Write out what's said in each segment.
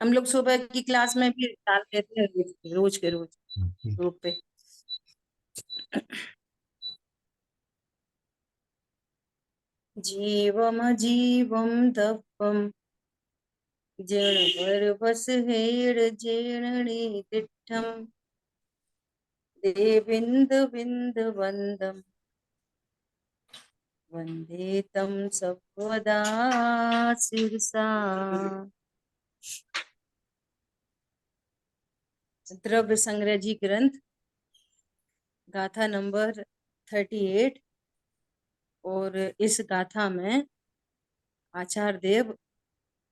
हम लोग सुबह की क्लास में भी डाल देते हैं रोज के रोज ग्रुप पे। जीवम जीवम दप्पम जड़ बस हेड़ जेणि दिठम दे बिंद बिंद वंदम वंदे तम सर्वदा शिरसा। द्रव्य संग्रह जी ग्रंथ गाथा नंबर 38। और इस गाथा में आचार्य देव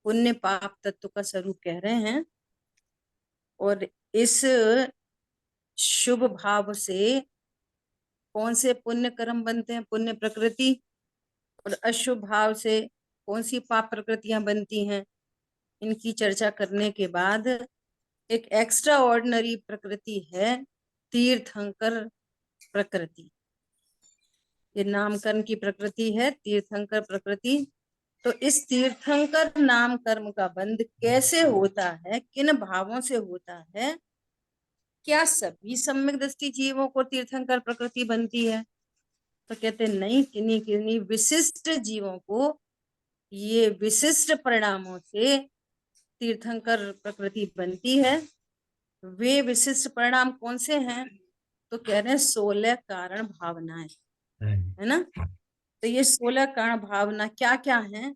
पुण्य पाप तत्व का स्वरूप कह रहे हैं। और इस शुभ भाव से कौन से पुण्य कर्म बनते हैं, पुण्य प्रकृति, और अशुभ भाव से कौन सी पाप प्रकृतियां बनती हैं, इनकी चर्चा करने के बाद एक एक्स्ट्रा ऑर्डिनरी प्रकृति है तीर्थंकर प्रकृति। ये नामकरण की प्रकृति है तीर्थंकर प्रकृति। तो इस तीर्थंकर नाम कर्म का बंध कैसे होता है, किन भावों से होता है, क्या सभी सम्यक दृष्टि जीवों को तीर्थंकर प्रकृति बनती है? तो कहते नहीं, किन्हीं किन्हीं विशिष्ट जीवों को ये विशिष्ट परिणामों से तीर्थंकर प्रकृति बनती है। वे विशिष्ट परिणाम कौन से हैं? तो कह रहे हैं 16 कारण भावनाएं, है ना। तो ये 16 कारण भावना क्या क्या है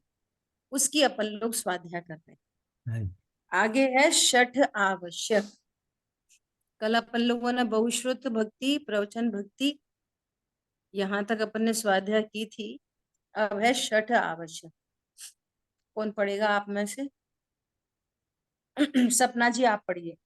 उसकी अपन लोग स्वाध्याय कर रहे हैं। आगे है छठ आवश्यक। कल अपन लोगों ने बहुश्रुत भक्ति, प्रवचन भक्ति, यहां तक अपन ने स्वाध्याय की थी। अब है छठ आवश्यक। कौन पढ़ेगा आप में से? सपना जी आप पढ़िए।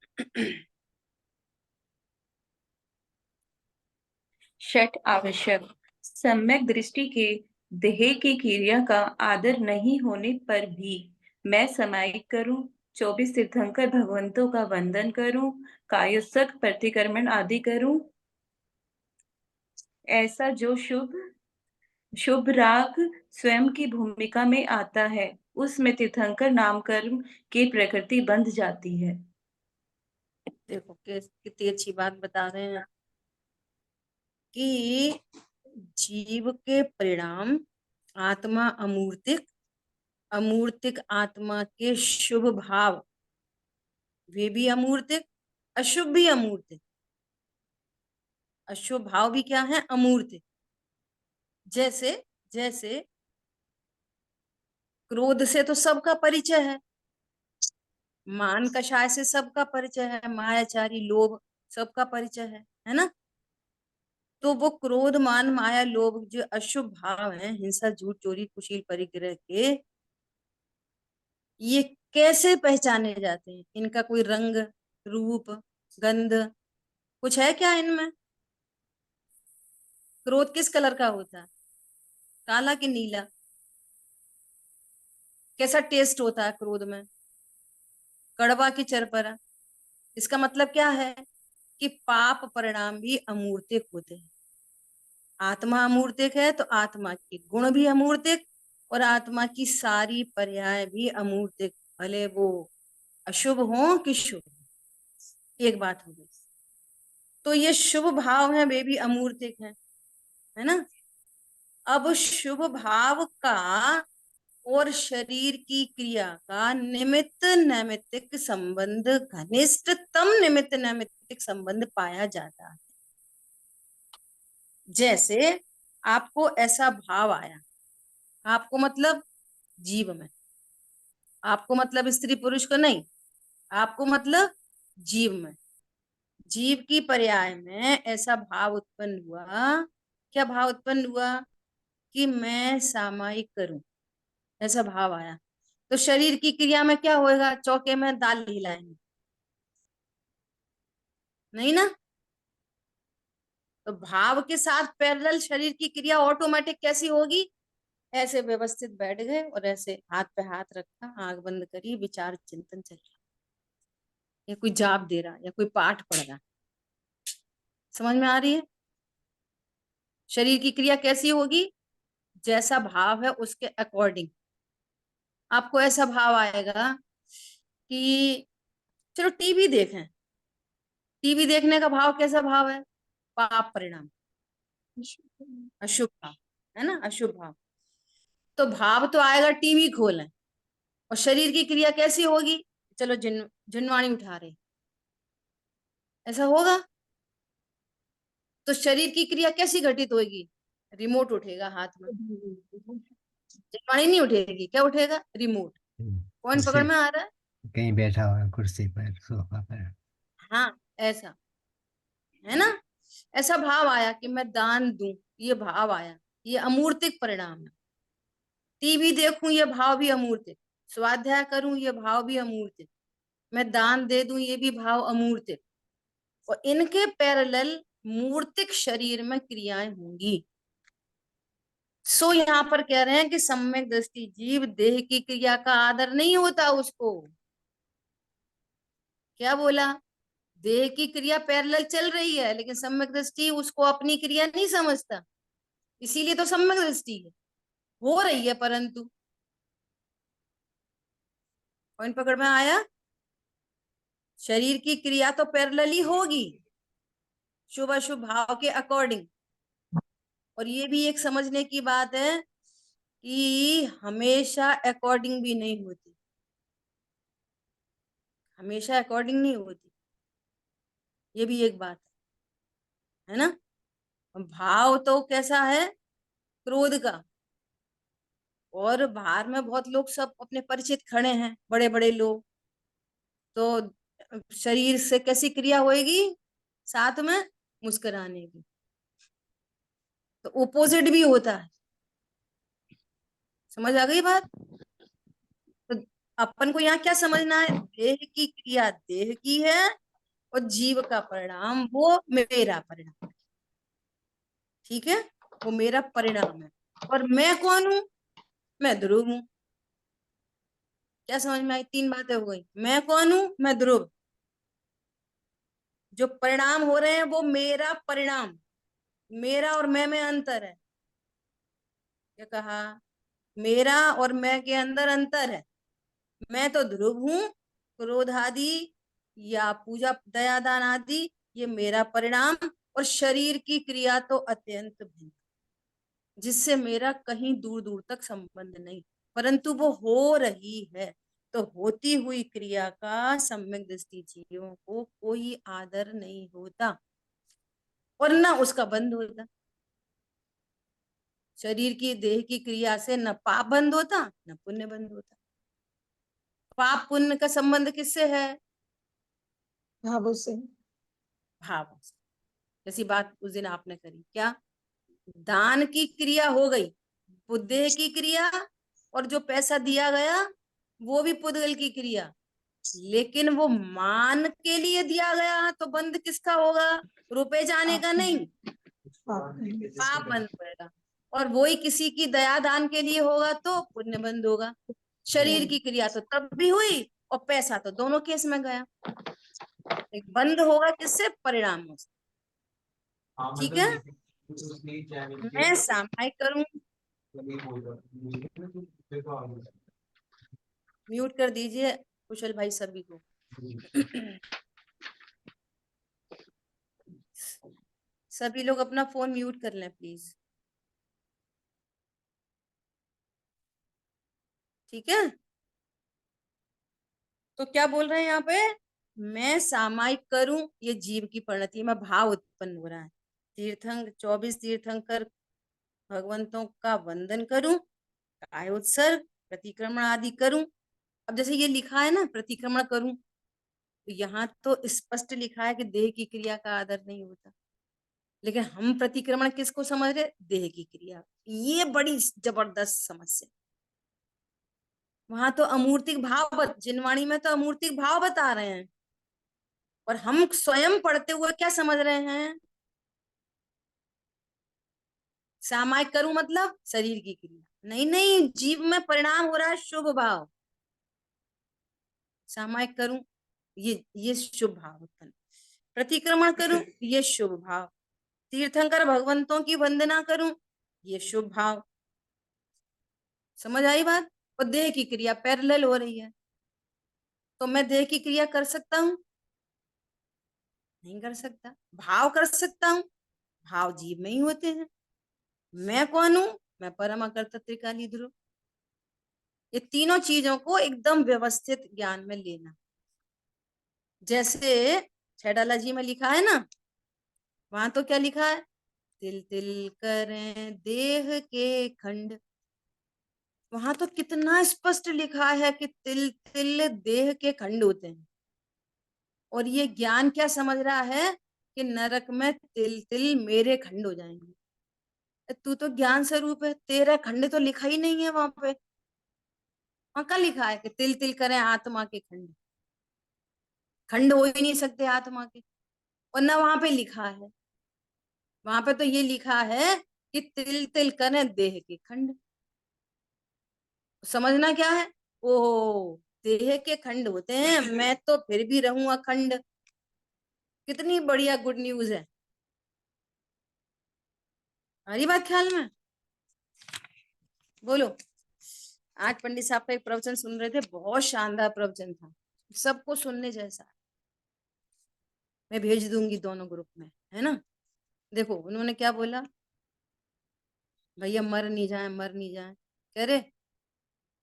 छठ आवश्यक। सम्यक दृष्टि के देह की क्रिया का आदर नहीं होने पर भी मैं समायिक करूं, 24 तीर्थंकर भगवंतों का वंदन करूं, कायोत्सक प्रतिक्रमण आदि करूं, ऐसा जो शुभ शुभ राग स्वयं की भूमिका में आता है, उसमें तीर्थंकर नामकर्म की प्रकृति बंध जाती है। देखो कितनी अच्छी बात बता रहे हैं कि जीव के परिणाम आत्मा अमूर्तिक, अमूर्तिक आत्मा के शुभ भाव वे भी अमूर्तिक, अशुभ भी अमूर्तिक। अशुभ भाव भी क्या है? अमूर्तिक। जैसे जैसे क्रोध से तो सबका परिचय है, मान कषाय से सबका परिचय है, मायाचारी लोभ सबका परिचय है ना। तो वो क्रोध मान माया लोभ जो अशुभ भाव है, हिंसा झूठ चोरी कुशील परिग्रह के, ये कैसे पहचाने जाते हैं? इनका कोई रंग रूप गंध कुछ है क्या इनमें? क्रोध किस कलर का होता है? काला कि नीला? कैसा टेस्ट होता है क्रोध में? कड़वा कि चरपरा? इसका मतलब क्या है कि पाप परिणाम भी अमूर्तिक होते हैं। आत्मा अमूर्तिक है तो आत्मा के गुण भी अमूर्तिक, और आत्मा की सारी पर्याय भी अमूर्तिक, भले वो अशुभ हो कि शुभ। एक बात हो गई। तो ये शुभ भाव है वे भी अमूर्तिक है ना। अब शुभ भाव का और शरीर की क्रिया का निमित्त नैमित्तिक संबंध, घनिष्ठतम निमित्त नैमित्तिक संबंध पाया जाता है। जैसे आपको ऐसा भाव आया, आपको मतलब जीव में, आपको मतलब स्त्री पुरुष को नहीं, आपको मतलब जीव में, जीव की पर्याय में ऐसा भाव उत्पन्न हुआ। क्या भाव उत्पन्न हुआ? कि मैं सामायिक करूं, ऐसा भाव आया। तो शरीर की क्रिया में क्या होएगा? चौके में दाल हिलाएंगे नहीं ना। तो भाव के साथ पैरेलल शरीर की क्रिया ऑटोमेटिक कैसी होगी? ऐसे व्यवस्थित बैठ गए और ऐसे हाथ पे हाथ रखा, आंख बंद करी, विचार चिंतन चल रहा, या कोई जाप दे रहा या कोई पाठ पढ़ रहा। समझ में आ रही है? शरीर की क्रिया कैसी होगी? जैसा भाव है उसके अकॉर्डिंग आपको ऐसा भाव आएगा कि चलो टीवी देखें, टीवी देखने का भाव कैसा भाव है? पाप परिणाम, अशुभ भाव, है ना, अशुभ भाव। तो भाव तो आएगा टीवी खोलें, और शरीर की क्रिया कैसी होगी? चलो जिनवाणी उठा रहे, ऐसा होगा? तो शरीर की क्रिया कैसी घटित होगी? रिमोट उठेगा हाथ में, जिनवाणी नहीं उठेगी, क्या उठेगा? रिमोट। पॉइंट पकड़ कुर्सी, में आ रहा है? कहीं बैठा हुआ है, कुर्सी पर, सोफा पर। हाँ, ऐसा है ना। ऐसा भाव आया कि मैं दान दूं, ये भाव आया, ये अमूर्तिक परिणाम है। टीवी देखूं, ये भाव भी अमूर्तिक। स्वाध्याय करूं, ये भाव भी अमूर्तिक। मैं दान दे दूं, ये भी भाव अमूर्तिक। और इनके पैरेलल मूर्तिक शरीर में क्रियाएं होंगी। सो यहाँ पर कह रहे हैं कि सम्यक दृष्टि जीव देह की क्रिया का आदर नहीं होता उसको। क्या बोला? देह की क्रिया पैरेलल चल रही है, लेकिन सम्यक दृष्टि उसको अपनी क्रिया नहीं समझता। इसीलिए तो सम्यक दृष्टि है, हो रही है परंतु। पॉइंट पकड़ में आया? शरीर की क्रिया तो पैरेलल ही होगी, शुभ अशुभ भाव के अकॉर्डिंग। और ये भी एक समझने की बात है कि हमेशा अकॉर्डिंग भी नहीं होती, हमेशा अकॉर्डिंग नहीं होती, ये भी एक बात है ना। भाव तो कैसा है? क्रोध का। और बाहर में बहुत लोग सब अपने परिचित खड़े हैं, बड़े बड़े लोग, तो शरीर से कैसी क्रिया होएगी? साथ में मुस्कुराने की। तो ओपोजिट भी होता है। समझ आ गई बात? तो अपन को यहाँ क्या समझना है? देह की क्रिया देह की है, और जीव का परिणाम वो मेरा परिणाम है। ठीक है, वो मेरा परिणाम है। और मैं कौन हूं? मैं ध्रुव हूं। क्या समझ में आई? तीन बातें हो गई। मैं कौन हूं? मैं ध्रुव। जो परिणाम हो रहे हैं वो मेरा परिणाम, मेरा और मैं में अंतर है। क्या कहा? मेरा और मैं के अंदर अंतर है। मैं तो ध्रुव हूं, क्रोध आदि या पूजा दयादान आदि ये मेरा परिणाम, और शरीर की क्रिया तो अत्यंत भिन्न, जिससे मेरा कहीं दूर दूर तक संबंध नहीं, परंतु वो हो रही है। तो होती हुई क्रिया का सम्यक दृष्टि जीवों को कोई आदर नहीं होता, और ना उसका बंद होता। शरीर की देह की क्रिया से न पाप बंद होता, न पुण्य बंद होता। पाप पुण्य का संबंध किससे है? भावों से। भाव से। जैसी बात उस दिन आपने करी, क्या? दान की क्रिया हो गई, पुद्देह की क्रिया, और जो पैसा दिया गया वो भी पुद्गल की क्रिया। लेकिन वो मान के लिए दिया गया, तो बंद किसका होगा? रुपए जाने का नहीं, पाप बंद होएगा। और वही किसी की दया दान के लिए होगा तो पुण्य बंद होगा। शरीर की क्रिया तो तब भी हुई, और पैसा तो दोनों केस में गया। एक बंद होगा किससे? परिणामों से। ठीक है, मैं सामायिक करूं, म्यूट कर दीजिए कुशल भाई सभी को। सभी लोग अपना फोन म्यूट कर लें प्लीज। ठीक है, तो क्या बोल रहे हैं यहाँ पे? मैं सामायिक करूं, ये जीव की परिणति में भाव उत्पन्न हो रहा है। तीर्थंकर 24 तीर्थंकर भगवंतों का वंदन करूं, काय उत्सर्ग प्रतिक्रमण आदि करूं। अब जैसे ये लिखा है ना, प्रतिक्रमण करूं, तो यहाँ तो स्पष्ट लिखा है कि देह की क्रिया का आदर नहीं होता, लेकिन हम प्रतिक्रमण किसको समझ रहे? देह की क्रिया। ये बड़ी जबरदस्त समस्या। वहां तो अमूर्तिक भाव जिनवाणी में तो अमूर्तिक भाव बता रहे हैं, और हम स्वयं पढ़ते हुए क्या समझ रहे हैं? सामायिक करूं मतलब शरीर की क्रिया। नहीं नहीं, जीव में परिणाम हो रहा है शुभ भाव। सामायिक करूं, ये शुभ भाव उत्पन्न। प्रतिक्रमण करूं, ये शुभ भाव। तीर्थंकर भगवंतों की वंदना करूं, ये शुभ भाव। समझ आई बात? और देह की क्रिया पैरेलल हो रही है। तो मैं देह की क्रिया कर सकता हूं? नहीं कर सकता। भाव कर सकता हूं? भाव जीव में ही होते हैं। मैं कौन हूं? मैं परम अकर्ता त्रिकाली ध्रुव। ये तीनों चीजों को एकदम व्यवस्थित ज्ञान में लेना। जैसे छैडाला जी में लिखा है ना, वहां तो क्या लिखा है? तिल तिल करें देह के खंड। वहां तो कितना स्पष्ट लिखा है कि तिल तिल देह के खंड होते हैं। और ये ज्ञान क्या समझ रहा है कि नरक में तिल तिल मेरे खंड हो जाएंगे। तू तो ज्ञान स्वरूप है, तेरा खंड तो लिखा ही नहीं है वहां पे। वहां क्या लिखा है कि तिल तिल करें आत्मा के खंड? खंड हो ही नहीं सकते आत्मा के। और ना वहां पे लिखा है। वहां पे तो ये लिखा है कि तिल तिल करें देह के खंड। समझना क्या है? ओ, देह के खंड होते हैं, मैं तो फिर भी रहूं अखंड। कितनी बढ़िया गुड न्यूज है। हमारी बात ख्याल में? बोलो। आज पंडित साहब का एक प्रवचन सुन रहे थे, बहुत शानदार प्रवचन था, सबको सुनने जैसा। मैं भेज दूंगी दोनों ग्रुप में, है ना। देखो उन्होंने क्या बोला, भैया मर नहीं जाए, मर नहीं जाए। कह रहे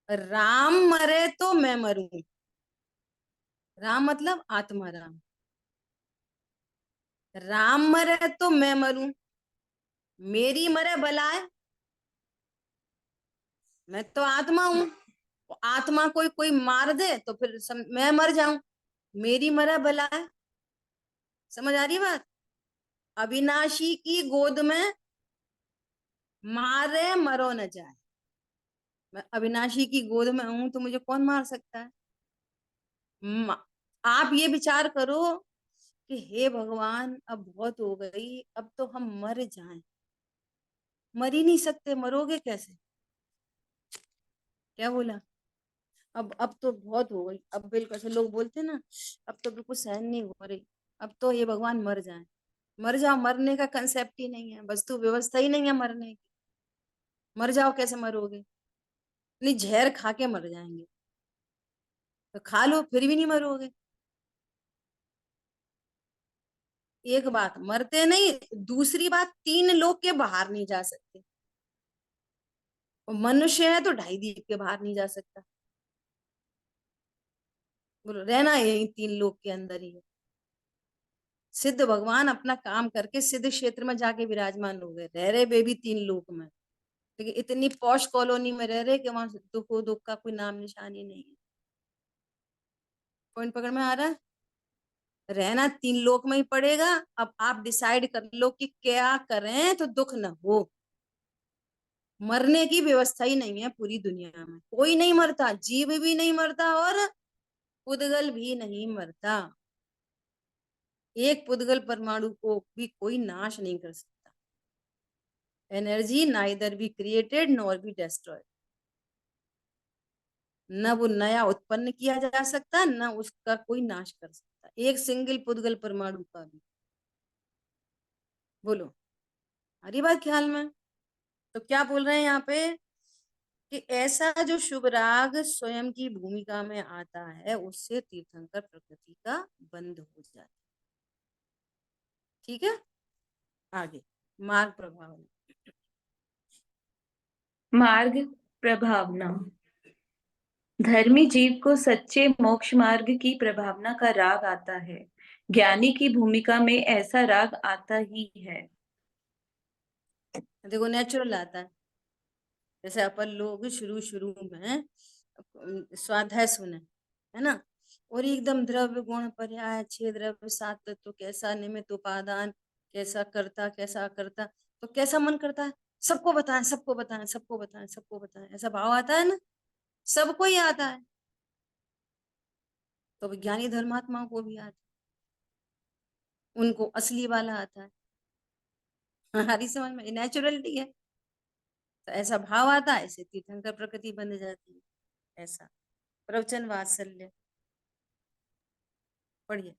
राम मरे तो मैं मरूं। राम मतलब आत्मा राम। राम मरे तो मैं मरूं, मेरी मरे बलाए। मैं तो आत्मा हूं। आत्मा कोई कोई मार दे तो फिर मैं मर जाऊं, मेरी मरे बलाए। समझ आ रही बात? अविनाशी की गोद में मारे मरो न जाए। मैं अविनाशी की गोद में हूं तो मुझे कौन मार सकता है? म- आप ये विचार करो कि हे भगवान अब बहुत हो गई, अब तो हम मर जाएं। मर ही नहीं सकते, मरोगे कैसे? क्या बोला? अब तो बहुत हो गई, अब बिल्कुल से लोग बोलते ना, अब तो बिल्कुल सहन नहीं हो रही, अब तो ये भगवान मर जाए। मर जाओ, मरने का कंसेप्ट ही नहीं है, वस्तु व्यवस्था ही नहीं है मरने की। मर जाओ कैसे मरोगे? नहीं, जहर खा के मर जाएंगे। तो खा लो फिर भी नहीं मरोगे। एक बात, मरते नहीं। दूसरी बात, 3 लोक के बाहर नहीं जा सकते। और मनुष्य है तो 2.5 दीप के बाहर नहीं जा सकता। बोलो, रहना यही 3 लोक के अंदर ही है। सिद्ध भगवान अपना काम करके सिद्ध क्षेत्र में जाके विराजमान हो गए, रह रहे बेबी 3 लोक में। लेकिन इतनी पॉश कॉलोनी में रह रहे कि वहां दुख का कोई नाम निशान ही नहीं है। पॉइंट पकड़ में आ रहा है? रहना 3 लोक में ही पड़ेगा। अब आप डिसाइड कर लो कि क्या करें तो दुख न हो। मरने की व्यवस्था ही नहीं है पूरी दुनिया में, कोई नहीं मरता, जीव भी नहीं मरता और पुद्गल भी नहीं मरता। एक पुद्गल परमाणु को भी कोई नाश नहीं कर सकता। Energy neither be created nor be destroyed. न वो नया उत्पन्न किया जा सकता, न उसका कोई नाश कर सकता, एक सिंगल पुद्गल परमाणु का भी। बोलो, हरी बात ख्याल में? तो क्या बोल रहे हैं यहाँ पे कि ऐसा जो शुभ राग स्वयं की भूमिका में आता है, उससे तीर्थंकर प्रकृति का बंध हो जाता है। ठीक है, आगे मार्ग प्रभाव। मार्ग प्रभावना। धर्मी जीव को सच्चे मोक्ष मार्ग की प्रभावना का राग आता है। ज्ञानी की भूमिका में ऐसा राग आता ही है। देखो नेचुरल आता है। जैसे अपन लोग शुरू शुरू में स्वाध्याय सुने, है ना, और एकदम द्रव्य गुण पर्याय 6 द्रव्य 7 तत्व, कैसा निमित्त उपादान, कैसा करता कैसा करता, तो कैसा मन करता है सबको बताएं सबको बताएं सबको बताएं सबको बताएं, ऐसा भाव आता है ना, सबको ही आता है। तो विज्ञानी धर्मात्माओं को भी आता है, उनको असली वाला आता है। हमारी समझ में नेचुरलिटी है। तो ऐसा भाव आता है, ऐसे तीर्थंकर प्रकृति बन जाती है। ऐसा प्रवचन वात्सल्य पढ़िए।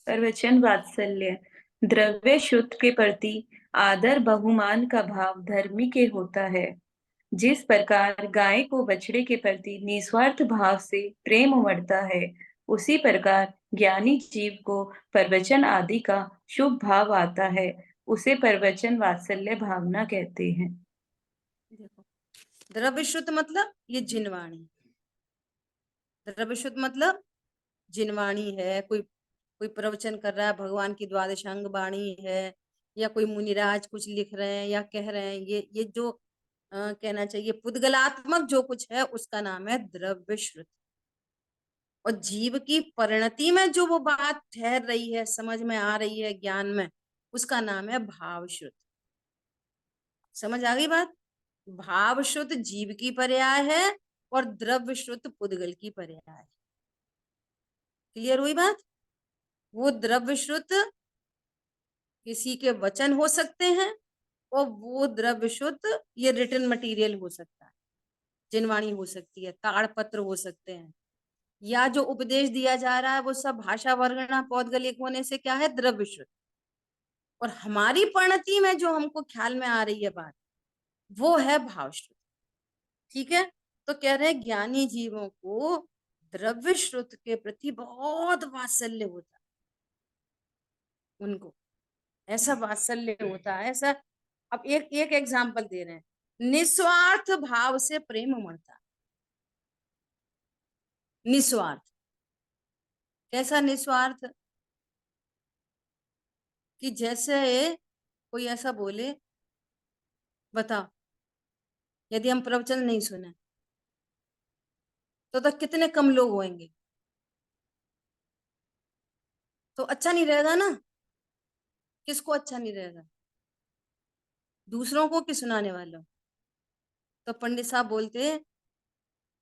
प्रवचन वात्सल्य। द्रव्य शुद्ध के प्रति आदर बहुमान का भाव धर्मी के होता है। जिस प्रकार गाय को बछड़े के प्रति निस्वार्थ भाव से प्रेम उमड़ता है, उसी प्रकार ज्ञानी जीव को प्रवचन आदि का शुभ भाव आता है। उसे प्रवचन वात्सल्य भावना कहते हैं। देखो, द्रव्य शुद्ध मतलब ये जिनवाणी, द्रव्य शुद्ध मतलब जिनवाणी है। कोई प्रवचन कर रहा है, भगवान की द्वादशांग वाणी है, या कोई मुनिराज कुछ लिख रहे हैं या कह रहे हैं, ये जो कहना चाहिए पुद्गलात्मक जो कुछ है उसका नाम है द्रव्य श्रुत। और जीव की परिणति में जो वो बात ठहर रही है, समझ में आ रही है ज्ञान में, उसका नाम है भाव श्रुत। समझ आ गई बात? भाव शुद्ध जीव की पर्याय है और द्रव्य शुद्ध पुद्गल की पर्याय है। क्लियर हुई बात? वो द्रव्य शुद्ध किसी के वचन हो सकते हैं और वो द्रव्य शुद्ध ये रिटन मटेरियल हो सकता है, जिनवाणी हो सकती है, ताड़पत्र हो सकते हैं, या जो उपदेश दिया जा रहा है वो सब भाषा वर्णना पौद्गलिक होने से क्या है, द्रव्य शुद्ध। और हमारी परिणति में जो हमको ख्याल में आ रही है बात, वो है भाव शुद्ध। ठीक है? तो कह रहे हैं ज्ञानी जीवों को द्रव्य श्रुत के प्रति बहुत वात्सल्य होता है, उनको ऐसा वात्सल्य होता है, ऐसा। अब एक एग्जाम्पल दे रहे हैं, निस्वार्थ भाव से प्रेम उमड़ता। निस्वार्थ कैसा निस्वार्थ? कि जैसे कोई ऐसा बोले, बताओ यदि हम प्रवचन नहीं सुने तो कितने कम लोग होंगे, तो अच्छा नहीं रहेगा ना। किसको अच्छा नहीं रहेगा? दूसरों को कि सुनाने वालों? तो पंडित साहब बोलते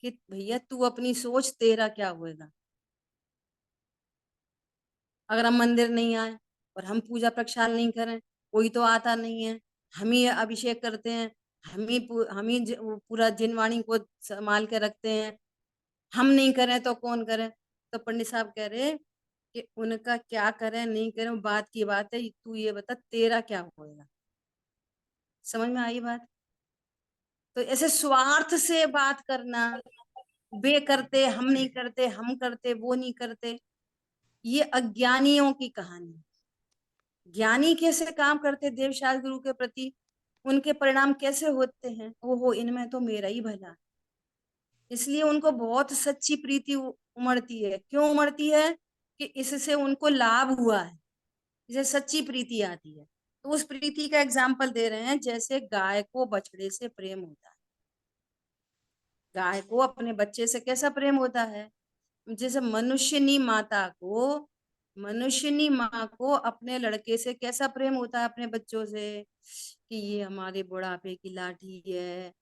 कि भैया तू अपनी सोच, तेरा क्या होएगा। अगर हम मंदिर नहीं आए और हम पूजा प्रक्षाल नहीं करें, कोई तो आता नहीं है, हम ही अभिषेक करते हैं, हम ही पूरा जिनवाणी को संभाल के रखते हैं, हम नहीं करें तो कौन करे? तो पंडित साहब कह रहे कि उनका क्या करें नहीं करें वो बात की बात है, तू ये बता तेरा क्या होएगा। समझ में आई बात? तो ऐसे स्वार्थ से बात करना, वे करते हम नहीं करते, हम करते वो नहीं करते, ये अज्ञानियों की कहानी। ज्ञानी कैसे काम करते देवशास्त्र गुरु के प्रति, उनके परिणाम कैसे होते हैं, ओहो इनमें तो मेरा ही भला। इसलिए उनको बहुत सच्ची प्रीति उमड़ती है। क्यों उमड़ती है? कि इससे उनको लाभ हुआ है, इसे सच्ची प्रीति आती है। तो उस प्रीति का एग्जाम्पल दे रहे हैं, जैसे गाय को बछड़े से प्रेम होता है। गाय को अपने बच्चे से कैसा प्रेम होता है? जैसे मनुष्यनी माँ को अपने लड़के से कैसा प्रेम होता है, अपने बच्चों से, कि ये हमारे बुढ़ापे की लाठी है,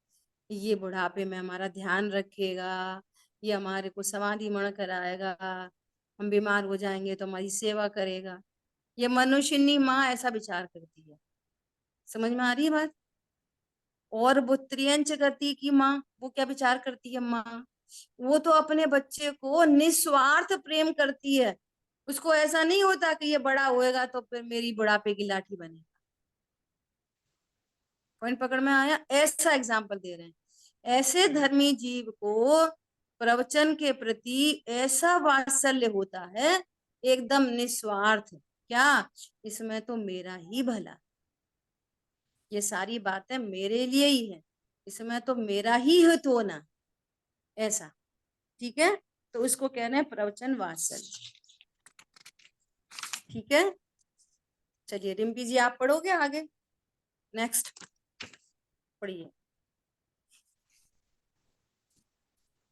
ये बुढ़ापे में हमारा ध्यान रखेगा, ये हमारे को समाधि मण कराएगा, हम बीमार हो जाएंगे तो हमारी सेवा करेगा। ये मनुष्यनी माँ ऐसा विचार करती है। समझ में आ रही है बात? और वो त्रियंच गति की माँ, वो क्या विचार करती है माँ? वो तो अपने बच्चे को निस्वार्थ प्रेम करती है। उसको ऐसा नहीं होता कि ये बड़ा होएगा तो फिर मेरी बुढ़ापे की लाठी बनेगा। पॉइंट पकड़ में आया? ऐसा एग्जाम्पल दे रहे हैं। ऐसे धर्मी जीव को प्रवचन के प्रति ऐसा वात्सल्य होता है, एकदम निस्वार्थ। क्या? इसमें तो मेरा ही भला, ये सारी बातें मेरे लिए ही है, इसमें तो मेरा ही हित होना, ऐसा। ठीक है? तो उसको कहना है प्रवचन वात्सल्य। ठीक है? चलिए रिम्पी जी आप पढ़ोगे आगे, नेक्स्ट पढ़िए,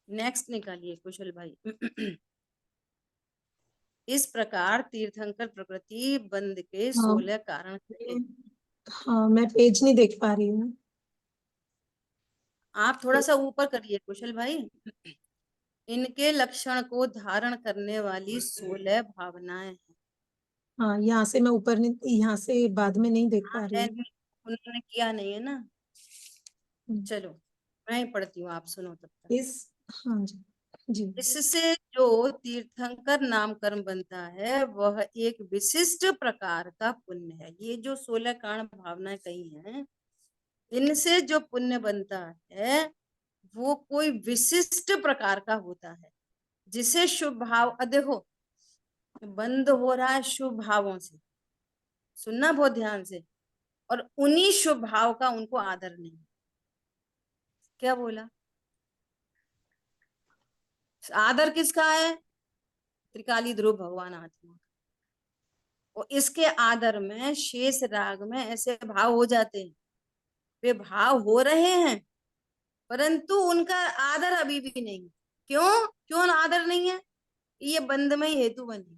नेक्स्ट निकालिए कुशल भाई। इस प्रकार तीर्थंकर प्रकृति बंद के हाँ 16 कारण थे। हाँ, मैं पेज नहीं देख पा रही हूँ। आप थोड़ा सा ऊपर करिए कुशल भाई। इनके लक्षण को धारण करने वाली 16 भावनाएं हैं। हाँ, यहाँ से मैं ऊपर नहीं, यहाँ से बाद में नहीं देख पा रही हूँ। उन्होंने किया नहीं है ना। हम्म, चलो मैं ही पढ़ती हूँ, आप सुनो तब तक। हाँ जी जी। इससे जो तीर्थंकर नाम कर्म बनता है वह एक विशिष्ट प्रकार का पुण्य है। ये जो 16 कारण भावनाएं कही हैं, इनसे जो पुण्य बनता है वो कोई विशिष्ट प्रकार का होता है, जिसे शुभ भाव, देखो बंद हो रहा है शुभ भावों से, सुनना बहुत ध्यान से, और उन्हीं शुभ भाव का उनको आदर नहीं। क्या बोला? आदर किसका है? त्रिकाली ध्रुव भगवान आत्मा। और इसके आदर में शेष राग में ऐसे भाव हो जाते हैं, वे भाव हो रहे हैं परंतु उनका आदर अभी भी नहीं। क्यों क्यों आदर नहीं है? ये बंधमय हेतु बने।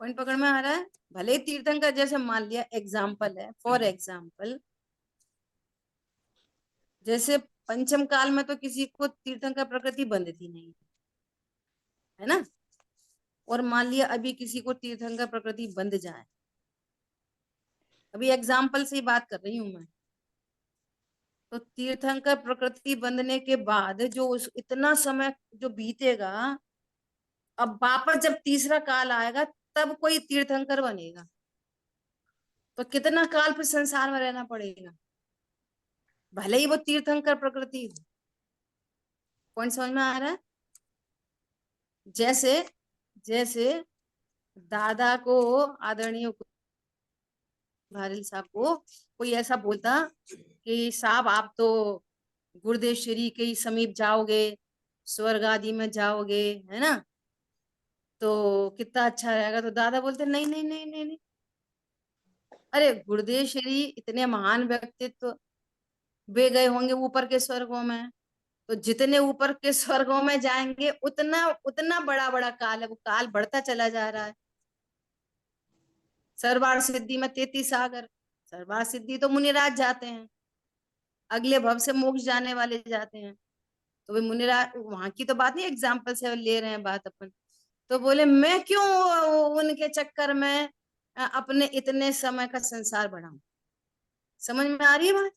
पॉइंट पकड़ में आ रहा है? भले ही तीर्थंकर, जैसे मान लिया एग्जाम्पल है, फॉर एग्जाम्पल जैसे पंचम काल में तो किसी को तीर्थंकर प्रकृति बंधती नहीं है ना, और मान लिया अभी किसी को तीर्थंकर प्रकृति बंध जाए, अभी एग्जाम्पल से ही बात कर रही हूं मैं, तो तीर्थंकर प्रकृति बंधने के बाद जो उस इतना समय जो बीतेगा, अब वापस जब तीसरा काल आएगा तब कोई तीर्थंकर बनेगा, तो कितना काल फिर संसार में रहना पड़ेगा, भले ही वो तीर्थंकर प्रकृति हो। पॉइंट समझ में आ रहा है? जैसे जैसे दादा को, आदरणीय भारिल साहब को कोई ऐसा बोलता कि साहब आप तो गुरुदेव श्री के समीप जाओगे, स्वर्ग आदि में जाओगे, है ना, तो कितना अच्छा रहेगा, तो दादा बोलते नहीं नहीं नहीं नहीं नहीं, अरे गुरुदेव श्री इतने महान व्यक्तित्व, वे गए होंगे ऊपर के स्वर्गों में, तो जितने ऊपर के स्वर्गों में जाएंगे उतना उतना बड़ा बड़ा काल है, वो काल बढ़ता चला जा रहा है। सर्वार सिद्धि में 33 सागर, सर्वार सिद्धि तो मुनिराज जाते हैं, अगले भव से मोक्ष जाने वाले जाते हैं, तो वे मुनिराज, वहां की तो बात नहीं, एग्जाम्पल से ले रहे हैं बात अपन। तो बोले मैं क्यों उनके चक्कर में अपने इतने समय का संसार बढ़ाऊं। समझ में आ रही है बात?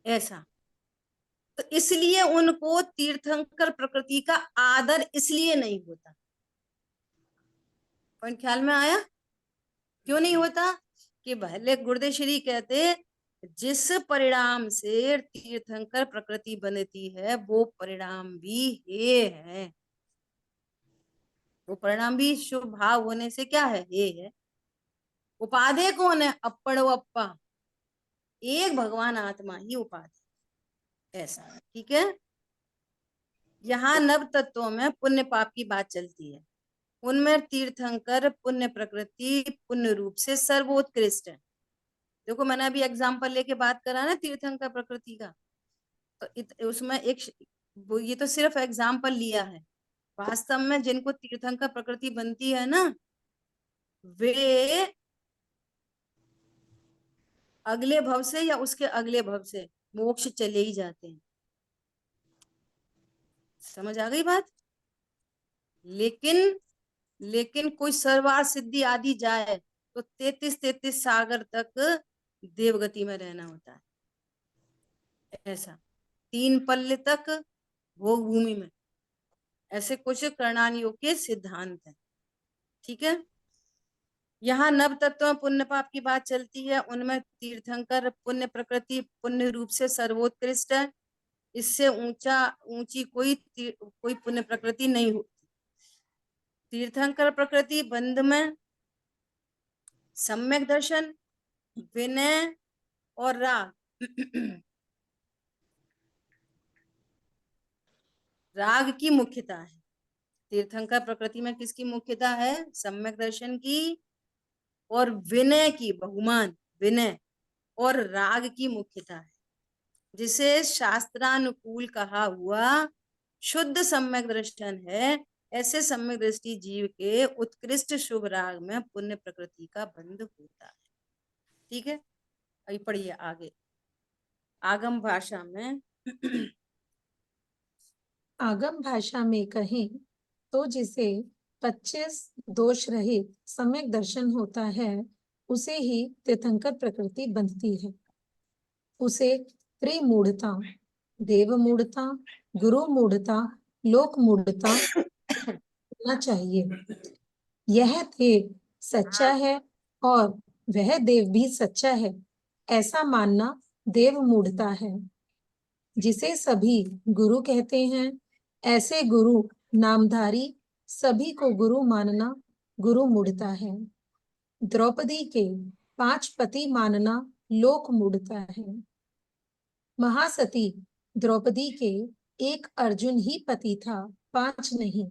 ऐसा तो इसलिए उनको तीर्थंकर प्रकृति का आदर इसलिए नहीं होता। पॉइंट ख्याल में आया? क्यों नहीं होता? कि भले गुरुदेव श्री कहते जिस परिणाम से तीर्थंकर प्रकृति बनती है वो परिणाम भी हे है, वो परिणाम भी शुभ भाव होने से क्या है? हे है। उपाधेय कौन है? अप्पड़ो अप्पा, एक भगवान आत्मा ही उपाधि। ऐसा ठीक है। यहाँ नव तत्वों में पुण्य पाप की बात चलती है, उनमें तीर्थंकर पुण्य प्रकृति पुण्य रूप से सर्वोत्कृष्ट है। देखो मैंने अभी एग्जाम्पल लेके बात करा ना तीर्थंकर प्रकृति का, तो उसमें एक ये तो सिर्फ एग्जाम्पल लिया है, वास्तव में जिनको तीर्थंकर प्रकृति बनती है ना, वे अगले भव से या उसके अगले भव से मोक्ष चले ही जाते हैं। समझ आ गई बात? लेकिन कोई सर्वार सिद्धि आदि जाए तो 33 सागर तक देवगति में रहना होता है। ऐसा 3 पल्ले तक भोग भूमि में, ऐसे कुछ करणानियों के सिद्धांत है। ठीक है। यहाँ नव तत्व पुण्य पाप की बात चलती है, उनमें तीर्थंकर पुण्य प्रकृति पुण्य रूप से सर्वोत्कृष्ट है, इससे ऊंची कोई पुण्य प्रकृति नहीं होती। तीर्थंकर प्रकृति बंध में सम्यक दर्शन, विनय और राग राग की मुख्यता है। तीर्थंकर प्रकृति में किसकी मुख्यता है? सम्यक दर्शन की और विनय की, बहुमान विनय और राग की मुख्यता है, जिसे शास्त्रानुकूल कहा हुआ शुद्ध सम्यक दर्शन है। ऐसे सम्यक दृष्टि जीव के उत्कृष्ट शुभ राग में पुण्य प्रकृति का बंध होता है। ठीक है, अभी पढ़िए आगे। आगम भाषा में आगम भाषा में कहें तो जिसे 25 दोष रहित सम्यक दर्शन होता है उसे ही तीर्थंकर प्रकृति बंधती है। उसे त्रिमूढ़ता, देव मूढ़ता, गुरु मूढ़ता, लोक मूढ़ता होना चाहिए। यह थे सच्चा है और वह देव भी सच्चा है, ऐसा मानना देव मूढ़ता है। जिसे सभी गुरु कहते हैं, ऐसे गुरु नामधारी सभी को गुरु मानना गुरु मूढ़ता है। द्रौपदी के 5 पति मानना लोक मूढ़ता है। महासती द्रौपदी के एक अर्जुन ही पति था, 5 नहीं।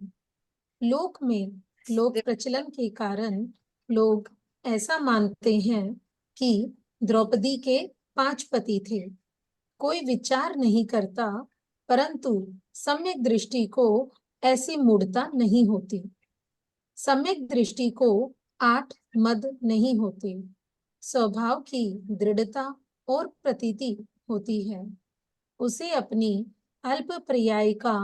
लोक में लोक प्रचलन के कारण लोग ऐसा मानते हैं कि द्रौपदी के 5 पति थे। कोई विचार नहीं करता, परंतु सम्यक दृष्टि को ऐसी मूढ़ता नहीं होती। सम्यक दृष्टि को 8 मद नहीं होते। स्वभाव की दृढ़ता और प्रतीति होती है। उसे अपनी अल्प पर्याय का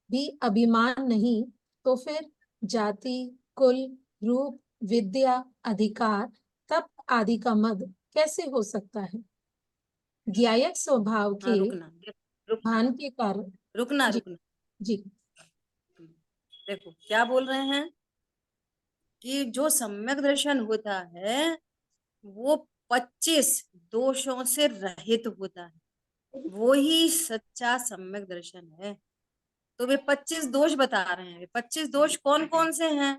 भी अभिमान नहीं, तो फिर जाति, कुल, रूप, विद्या, अधिकार, तप आदि का मद कैसे हो सकता है? ज्ञायक स्वभाव हाँ, के रुकना भान के कारण। रुकना जी रुकना जी देखो क्या बोल रहे हैं कि जो सम्यक दर्शन होता है वो 25 दोषों से रहित होता है, वो ही सच्चा सम्यक दर्शन है। तो वे 25 दोष बता रहे हैं। 25 दोष कौन कौन से हैं?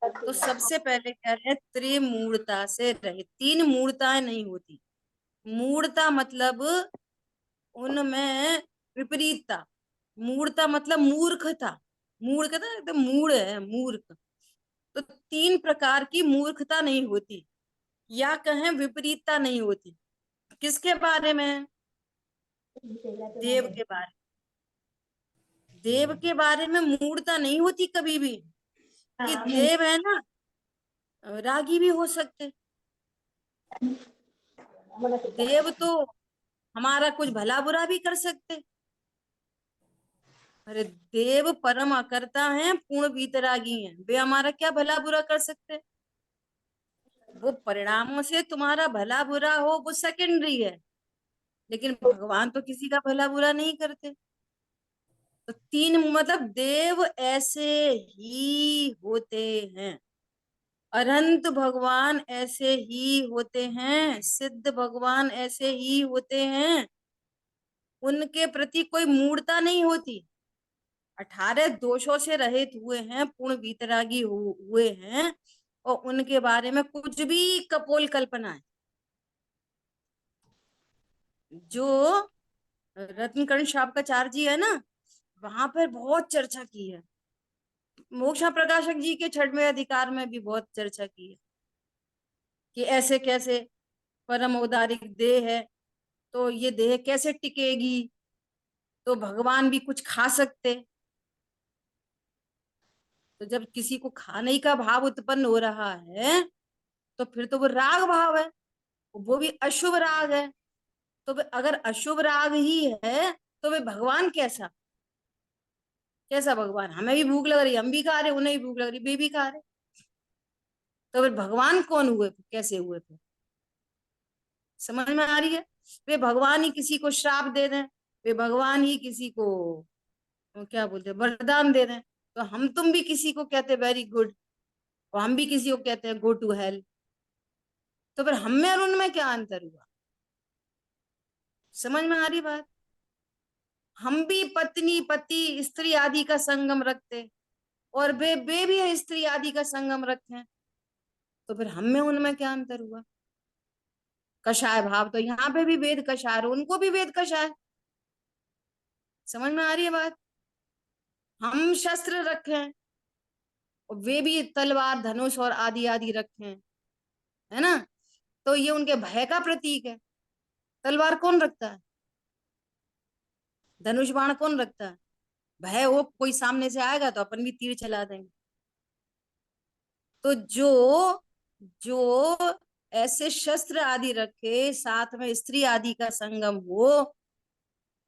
तो सबसे पहले कह रहे हैं त्रिमूढ़ता से रहित। 3 मूढ़ताएं नहीं होती। मूढ़ता मतलब उनमें विपरीतता। मूढ़ता मतलब मूर्खता। मूर्खता एकदम मूढ़ है, मूर्ख। तो 3 प्रकार की मूर्खता नहीं होती, या कहें विपरीतता नहीं होती। किसके बारे में? देव के बारे में। देव के बारे में मूढ़ता नहीं होती कभी भी, कि देव है ना, रागी भी हो सकते। देव तो हमारा कुछ भला बुरा भी कर सकते। अरे देव परम अकर्ता हैं, पूर्ण वीतरागी हैं, वे हमारा क्या भला बुरा कर सकते? वो परिणामों से तुम्हारा भला बुरा हो वो सेकेंडरी है, लेकिन भगवान तो किसी का भला बुरा नहीं करते। तो 3 मतलब देव ऐसे ही होते हैं, अनंत भगवान ऐसे ही होते हैं, सिद्ध भगवान ऐसे ही होते हैं। उनके प्रति कोई मूढ़ता नहीं होती। 18 दोषों से रहित हुए हैं, पूर्ण वीतरागी हुए हैं, और उनके बारे में कुछ भी कपोल कल्पना है। जो रत्नकर्ण शापकाचार्य जी है ना, वहां पर बहुत चर्चा की है। मोक्षा प्रकाशक जी के 6वें अधिकार में भी बहुत चर्चा की है कि ऐसे कैसे परम औदारिक देह है, तो ये देह कैसे टिकेगी? तो भगवान भी कुछ खा सकते। तो जब किसी को खाने का भाव उत्पन्न हो रहा है तो फिर तो वो राग भाव है, वो भी अशुभ राग है। तो अगर अशुभ राग ही है तो वे भगवान कैसा? कैसा भगवान? हमें भी भूख लग रही, हम भी खा रहे, उन्हें भी भूख लग रही, वे भी खा रहे। तो फिर भगवान कौन हुए? कैसे हुए? फिर समझ में आ रही है? वे भगवान ही किसी को श्राप दे दें, वे भगवान ही किसी को क्या बोलते हैं वरदान दे दें, तो हम तुम भी किसी को कहते वेरी गुड, और हम भी किसी को कहते हैं गो टू हेल। तो फिर हम में और उनमें क्या अंतर हुआ? समझ में आ रही बात? हम भी पत्नी पति स्त्री आदि का संगम रखते, और वे भी स्त्री आदि का संगम रखते हैं। तो फिर हम में उनमें क्या अंतर हुआ? कषाय भाव तो यहाँ पे भी वेद कषाय, उनको भी वेद कषाय। समझ में आ रही है बात? हम शस्त्र रखे हैं और वे भी तलवार धनुष और आदि आदि रखे हैं, है ना? तो ये उनके भय का प्रतीक है। तलवार कौन रखता है? धनुष बाण कौन रखता है? भय हो कोई सामने से आएगा तो अपन भी तीर चला देंगे। तो जो जो ऐसे शस्त्र आदि रखे, साथ में स्त्री आदि का संगम हो,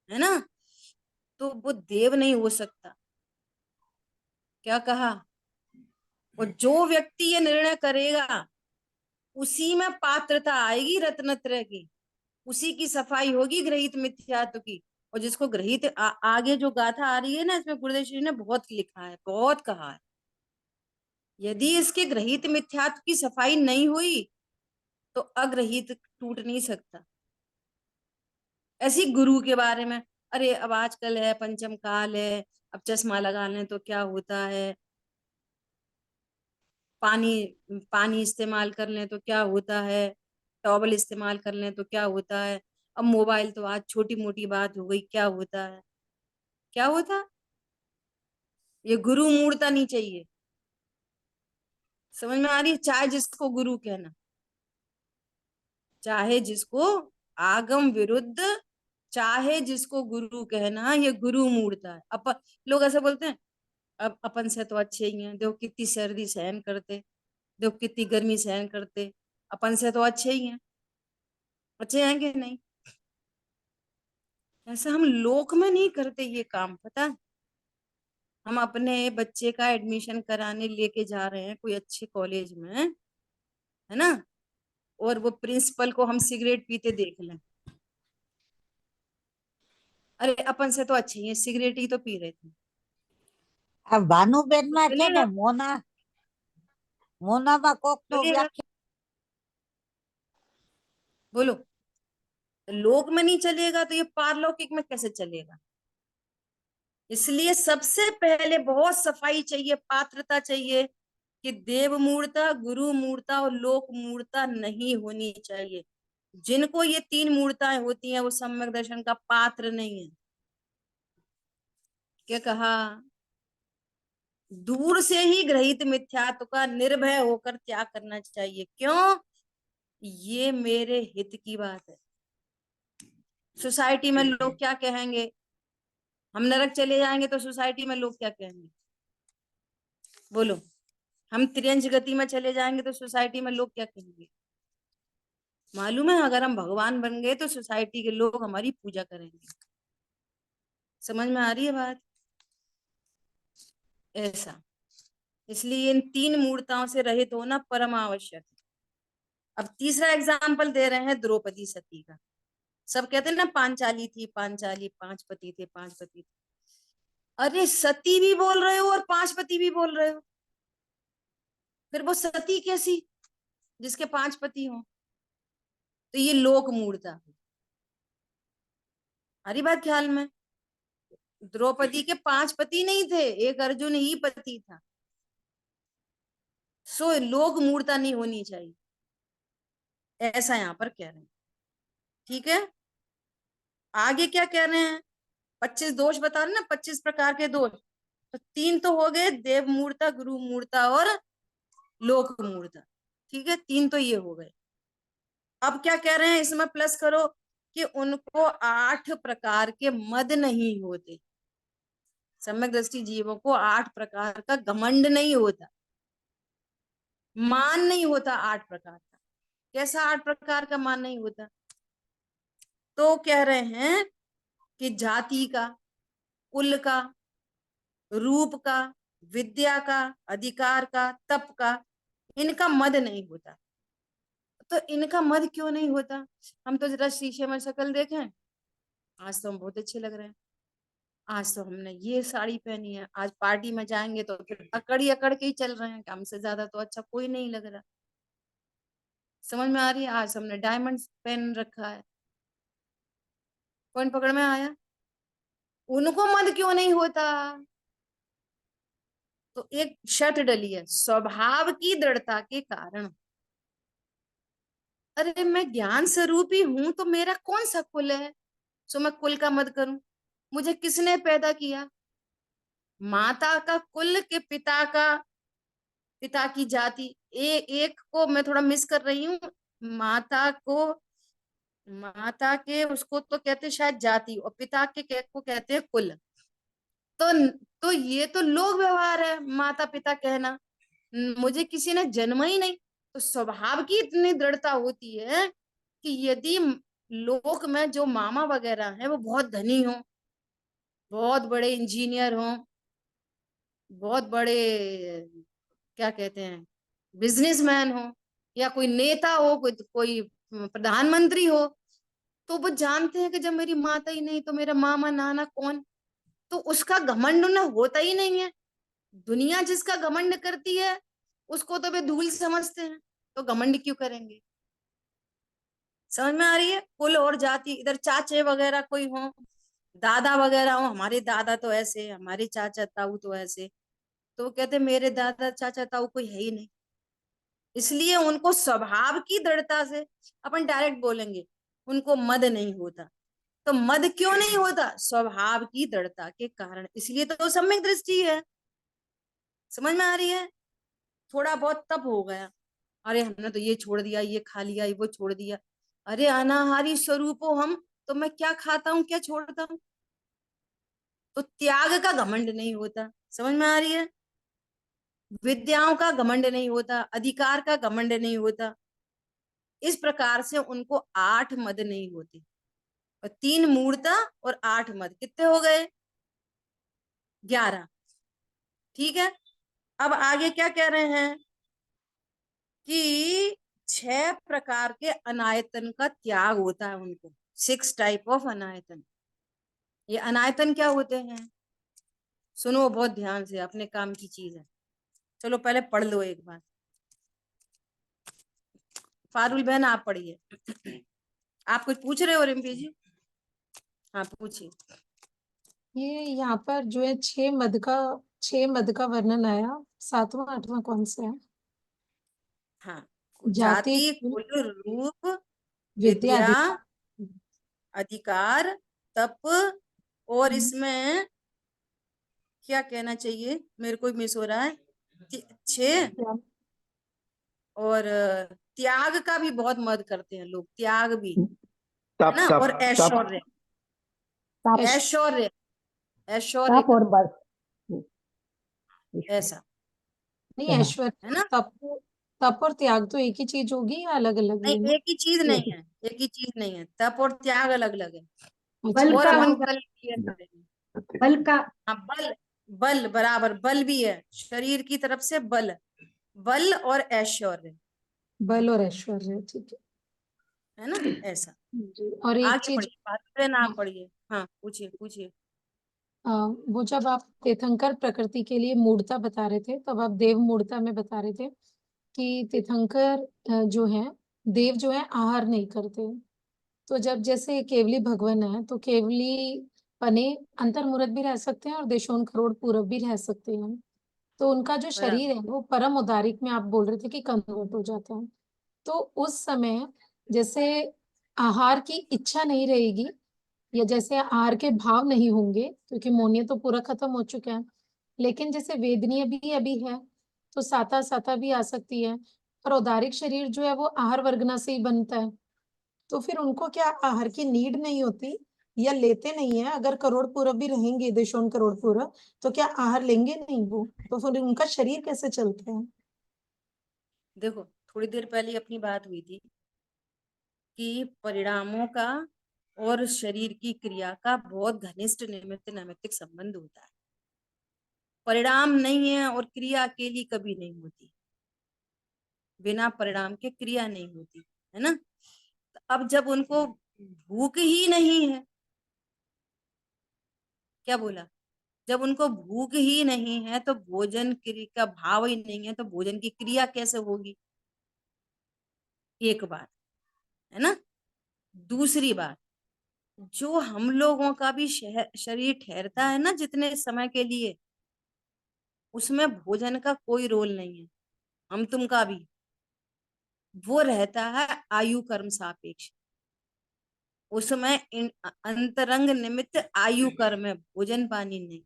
है ना, तो वो देव नहीं हो सकता। क्या कहा? और जो व्यक्ति ये निर्णय करेगा उसी में पात्रता आएगी रत्नत्रय की, उसी की सफाई होगी ग्रहित मिथ्यात्व की। और जिसको ग्रहित आगे जो गाथा आ रही है ना, इसमें गुरुदेव जी ने बहुत लिखा है, बहुत कहा है। यदि इसके ग्रहित मिथ्यात्व की सफाई नहीं हुई तो अग्रहित टूट नहीं सकता। ऐसी गुरु के बारे में, अरे अब आजकल है पंचम काल है, अब चश्मा लगा लें तो क्या होता है, पानी पानी इस्तेमाल कर लें तो क्या होता है, टॉवल इस्तेमाल कर लें तो क्या होता है, अब मोबाइल तो आज छोटी मोटी बात हो गई, क्या होता है, क्या होता। ये गुरु मूर्ता नहीं चाहिए। समझ में आ रही है? चाहे जिसको गुरु कहना, चाहे जिसको आगम विरुद्ध, चाहे जिसको गुरु कहना, ये गुरु मूर्ता है। लोग ऐसे बोलते हैं, अब अपन से तो अच्छे ही हैं, देखो कितनी सर्दी सहन करते, देखो कितनी गर्मी सहन करते, अपन से तो अच्छे ही हैं। अच्छे हैं कि नहीं? ऐसा हम लोक में नहीं करते ये काम, पता है? हम अपने बच्चे का एडमिशन कराने लेके जा रहे हैं कोई अच्छे कॉलेज में, है ना, और वो प्रिंसिपल को हम सिगरेट पीते देख लें, अरे अपन से तो अच्छे ही हैं, सिगरेट ही तो पी रहे थे, આ ભાનુબેન માં છે ને चलेगा? મોનામાં કોક નો चलेगा? વ્યાખ્યા बोलो। लोक में नहीं चलेगा तो ये पारलौकिक में कैसे चलेगा? इसलिए सबसे पहले बहुत सफाई चाहिए, पात्रता चाहिए कि देव मूर्ता, गुरु मूर्ता और लोक मूर्ता नहीं होनी चाहिए। जिनको ये तीन मूर्ताएं होती हैं वो सम्यक दर्शन का पात्र नहीं है। क्या कहा? दूर से ही ग्रहित मिथ्यात्व का निर्भय होकर त्याग करना चाहिए। क्यों? ये मेरे हित की बात है। सोसाइटी में लोग क्या कहेंगे? हम नरक चले जाएंगे तो सोसाइटी में लोग क्या कहेंगे? बोलो। हम त्रियंच गति में चले जाएंगे तो सोसाइटी में लोग क्या कहेंगे? मालूम है, अगर हम भगवान बन गए तो सोसाइटी के लोग हमारी पूजा करेंगे। समझ में आ रही है बात? ऐसा, इसलिए इन तीन मूर्ताओं से रहित होना परम आवश्यक है। अब तीसरा एग्जाम्पल दे रहे हैं द्रौपदी सती का। सब कहते हैं ना पांचाली थी, पांचाली, पांच पति थे, पांच पति थे। अरे सती भी बोल रहे हो और पांच पति भी बोल रहे हो, फिर वो सती कैसी जिसके पांच पति हो? तो ये लोक मूर्ता है। हरी बात ख्याल में? द्रौपदी के पांच पति नहीं थे, एक अर्जुन ही पति था। सो लोक मूर्ता नहीं होनी चाहिए, ऐसा यहां पर कह रहे हैं। ठीक है, आगे क्या कह रहे हैं? 25 दोष बता रहे ना, 25 प्रकार के दोष। तो तीन तो हो गए, देव मूर्ता, गुरु मूर्ता और लोक मूर्ता। ठीक है, तीन तो ये हो गए। अब क्या कह रहे हैं इसमें प्लस करो कि उनको 8 प्रकार के मद नहीं होते। सम्यक दृष्टि जीवों को 8 प्रकार का घमंड नहीं होता, मान नहीं होता 8 प्रकार का। कैसा 8 प्रकार का मान नहीं होता? तो कह रहे हैं कि जाति का, कुल का, रूप का, विद्या का, अधिकार का, तप का, इनका मद नहीं होता। तो इनका मद क्यों नहीं होता? हम तो जरा शीशे में शक्ल देखें, आज तो हम बहुत अच्छे लग रहे हैं, आज तो हमने ये साड़ी पहनी है, आज पार्टी में जाएंगे तो फिर अकड़ी अकड़ के ही चल रहे हैं कि हमसे ज्यादा तो अच्छा कोई नहीं लग रहा। समझ में आ रही है? आज हमने डायमंड पहन रखा है। कौन पकड़ में आया? उनको मद क्यों नहीं होता? तो एक शर्त डली है, स्वभाव की दृढ़ता के कारण। अरे मैं ज्ञान स्वरूप ही हूं तो मेरा कौन सा कुल है सो मैं कुल का मद करूं? मुझे किसने पैदा किया? माता का कुल के पिता का, पिता की जाति। एक को मैं थोड़ा मिस कर रही हूँ। माता को, माता के उसको तो कहते शायद जाति, और पिता के को कहते हैं कुल। तो तो ये तो लोक व्यवहार है माता पिता कहना, मुझे किसी ने जन्मा ही नहीं। तो स्वभाव की इतनी दृढ़ता होती है कि यदि लोक में जो मामा वगैरह हैं वो बहुत धनी हो, बहुत बड़े इंजीनियर हो, बहुत बड़े क्या कहते हैं बिजनेसमैन हो, या कोई नेता हो, कोई प्रधानमंत्री हो, तो वो जानते हैं कि जब मेरी माता ही नहीं तो मेरा मामा नाना कौन? तो उसका घमंड उन्हें होता ही नहीं है। दुनिया जिसका घमंड करती है उसको तो वे धूल समझते हैं, तो घमंड क्यों करेंगे? समझ में आ रही है? कुल और जाति, इधर चाचे वगैरह कोई हो, दादा वगैरह हो, हमारे दादा तो ऐसे, हमारे चाचा ताऊ तो ऐसे, तो वो कहते मेरे दादा चाचा ताऊ कोई है ही नहीं। इसलिए उनको स्वभाव की दृढ़ता से, अपन डायरेक्ट बोलेंगे, उनको मद नहीं होता। तो मद क्यों नहीं होता? स्वभाव की दृढ़ता के कारण। इसलिए तो सम्यक दृष्टि है। समझ में आ रही है? थोड़ा बहुत तप हो गया, अरे हमने तो ये छोड़ दिया, ये खा लिया, ये वो छोड़ दिया। अरे अनाहारी स्वरूप हो हम, तो मैं क्या खाता हूँ क्या छोड़ता हूँ? तो त्याग का घमंड नहीं होता। समझ में आ रही है? विद्याओं का घमंड नहीं होता, अधिकार का घमंड नहीं होता। इस प्रकार से उनको 8 मद नहीं होते, और 3 मूर्ता और 8 मद, कितने हो गए? 11। ठीक है, अब आगे क्या कह रहे हैं कि 6 प्रकार के अनायतन का त्याग होता है उनको। 6 टाइप ऑफ अनायतन। ये अनायतन क्या होते हैं? सुनो बहुत ध्यान से, अपने काम की चीज है। चलो पहले पढ़ लो एक बार। फारुल बहन आप पढ़िए। आप कुछ पूछ रहे हो रिम्पी जी? हाँ पूछिए। ये यहाँ पर जो है 6 मद का वर्णन आया, 7वां 8वां कौन सा है? हाँ, जाति, जाति, कुल, कुल, रूप, विद्या, विद्या, अधिकार। अधिकार, तप, और हम्म, इसमें क्या कहना चाहिए, मेरे को मिस हो रहा है। 6, क्या? और त्याग का भी बहुत मद करते हैं लोग, त्याग भी, है तप ना? तप और तप ऐश्वर्य, तप ऐश्वर्य, ऐश्वर्य तप का, और बल। ऐसा, नहीं, हाँ, ऐश्वर्य, है ना? तप, तप और त्याग तो एक ही चीज होगी या अलग अलग नहीं, लेना? एक ही चीज नहीं है, एक ही चीज नहीं है। तप और त्याग अलग अलग है। अच्छा, और अपन कल क्लियर करेंगे। बल का हाँ, बल, बल बराबर, बल भी है, शरीर की तरफ से बल, बल और ऐश्वर्य, बल और ऐश्वर्य, ठीक है ना? ऐसा। है जी। और एक आगे चीज, पढ़िए, बात ना हाँ, पढ़िए। हाँ पूछिए पूछिए। वो जब आप तीर्थंकर प्रकृति के लिए मूर्ता बता रहे थे, तब आप देव मूर्ता में बता रहे थे कि तीर्थंकर जो है, देव जो है आहार नहीं करते। तो जब जैसे केवली भगवान है, तो केवली पने अंतर्मुहूर्त भी रह सकते हैं और देशों करोड़ पूरब भी रह सकते हैं। तो उनका जो बराबर। शरीर है वो परम उदारिक में आप बोल रहे थे कि कन्वर्ट हो जाता है। तो उस समय जैसे आहार की इच्छा नहीं रहेगी, या जैसे आहार के भाव नहीं होंगे, क्योंकि मोनिया तो पूरा खत्म हो चुका है, लेकिन जैसे वेदनीय भी अभी है, तो साता साता भी आ सकती है। और औदारिक शरीर जो है वो आहार वर्गना से ही बनता है। तो फिर उनको क्या आहार की नीड नहीं होती, या लेते नहीं है? अगर करोड़ पूरब भी रहेंगे, देशों करोड़ पूरब, तो क्या आहार लेंगे नहीं वो? तो फिर उनका शरीर कैसे चलता है? देखो, थोड़ी देर पहले अपनी बात हुई थी कि परिणामों का और शरीर की क्रिया का बहुत घनिष्ठ निमित्त नैमित्तिक संबंध होता है। परिणाम नहीं है और क्रिया अकेली कभी नहीं होती, बिना परिणाम के क्रिया नहीं होती, है ना? तो अब जब उनको भूख ही नहीं है, क्या बोला, जब उनको भूख ही नहीं है तो भोजन क्रिया का भाव ही नहीं है, तो भोजन की क्रिया कैसे होगी? एक बात, है ना? दूसरी बात, जो हम लोगों का भी शरीर ठहरता है ना जितने समय के लिए, उसमें भोजन का कोई रोल नहीं है, हम तुम का भी। वो रहता है आयु कर्म सापेक्ष, उसमें अंतरंग निमित्त आयु कर्म है, भोजन पानी नहीं।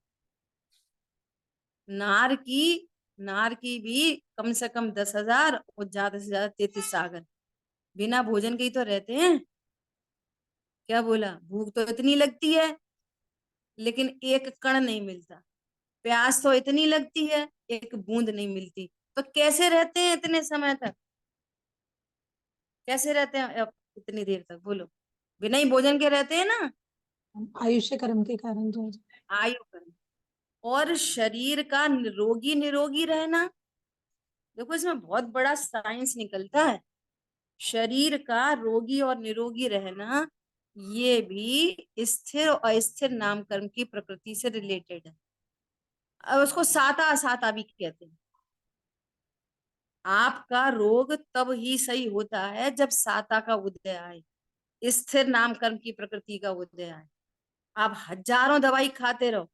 नार की नार की भी कम से कम 10,000 और ज्यादा से ज्यादा 33 सागर बिना भोजन के ही तो रहते हैं। क्या बोला, भूख तो इतनी लगती है लेकिन एक कण नहीं मिलता, प्यास तो इतनी लगती है एक बूंद नहीं मिलती। तो कैसे रहते हैं इतने समय तक? कैसे रहते हैं अब इतनी देर तक? बोलो, बिना ही भोजन के रहते हैं ना, आयुष्य कर्म के कारण जो है। आयु कर्म। और शरीर का निरोगी निरोगी रहना, देखो इसमें बहुत बड़ा साइंस निकलता है। शरीर का रोगी और निरोगी रहना, ये भी स्थिर और अस्थिर नामकरण की प्रकृति से रिलेटेड है। अब उसको साता असाता भी कहते हैं। आपका रोग तब ही सही होता है जब साता का उदय आए, स्थिर नाम कर्म की प्रकृति का उदय है। आप हजारों दवाई खाते रहो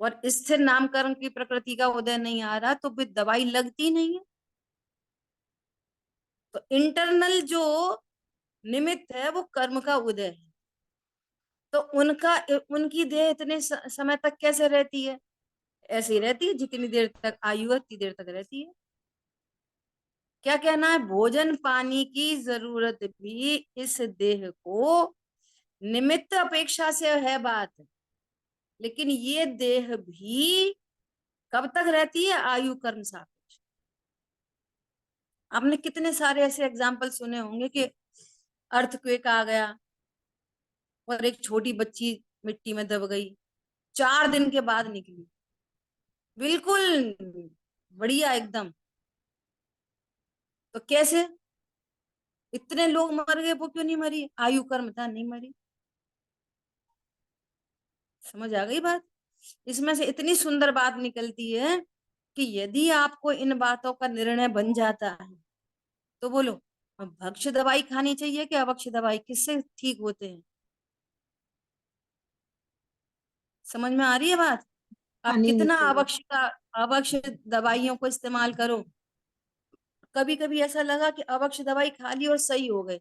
और स्थिर नाम कर्म की प्रकृति का उदय नहीं आ रहा तो फिर दवाई लगती नहीं है। तो इंटरनल जो निमित्त है वो कर्म का उदय है। तो उनकी देह इतने समय तक कैसे रहती है? ऐसे ही रहती है, जितनी देर तक आयु है उतनी देर तक रहती है। क्या कहना है? भोजन पानी की जरूरत भी इस देह को निमित्त अपेक्षा से है बात, लेकिन ये देह भी कब तक रहती है? आयु कर्म सापेक्ष। आपने कितने सारे ऐसे एग्जाम्पल सुने होंगे कि अर्थक्वेक आ गया और एक छोटी बच्ची मिट्टी में दब गई, 4 दिन के बाद निकली, बिल्कुल बढ़िया एकदम। तो कैसे इतने लोग मर गए, वो क्यों नहीं मरी? आयु कर्म था, नहीं मरी। समझ आ गई बात? इसमें से इतनी सुंदर बात निकलती है कि यदि आपको इन बातों का निर्णय बन जाता है तो बोलो, भक्ष्य दवाई खानी चाहिए कि अभक्ष्य दवाई? किससे ठीक होते हैं? समझ में आ रही है बात? आप खानी नहीं कितना चाहिए। अभक्ष्य दवाइयों को इस्तेमाल करो। कभी कभी ऐसा लगा कि अभक्ष्य दवाई खा ली और सही हो गए,